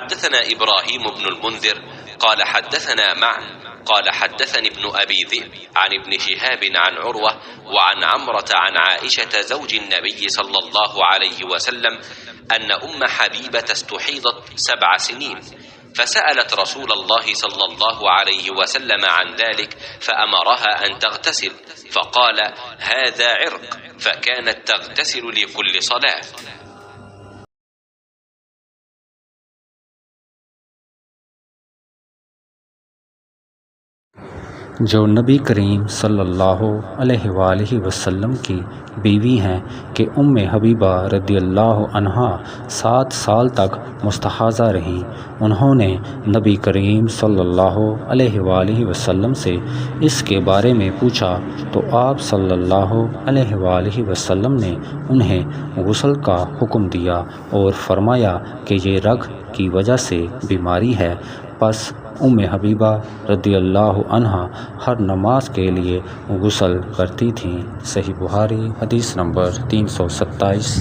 हद्दथना Ibrahim Ibnul मुंज़िर क़ाल हद्दथना मअन क़ाल हद्दथनी इब्नु अबी ज़ि'ब अन इब्न शिहाब अन उर्वा व अन अम्रत अन आइशा ज़ौज नबी सल्लल्लाहु अलैहि वसल्लम अन्न उम्म हबीबह इस्तुहीदत 7 सनीन फसअलत रसूलल्लाह सल्लल्लाहु अलैहि वसल्लम अन ज़ालिक फअमरहा अन तग़तसिल फ़क़ाल हाज़ा इर्क़ फ़कानत तग़तसिलु लिकुल्लि सलाह। जो नबी करीम सल्लल्लाहु अलैहि वसल्लम की बीवी हैं कि उम्मे हबीबा रदियल्लाहु अन्हा 7 साल तक मुस्तहाज़ा रहीं। उन्होंने नबी करीम सल्लल्लाहु अलैहि वसल्लम से इसके बारे में पूछा तो आप सल्लल्लाहु अलैहि वसल्लम ने उन्हें गुस्ल का हुक्म दिया और फरमाया कि ये रग की वजह से बीमारी है। बस उम्मे हबीबा रदियल्लाहु अन्हा हर नमाज के लिए गुस्ल करती थीं। सही बुखारी हदीस नंबर 327।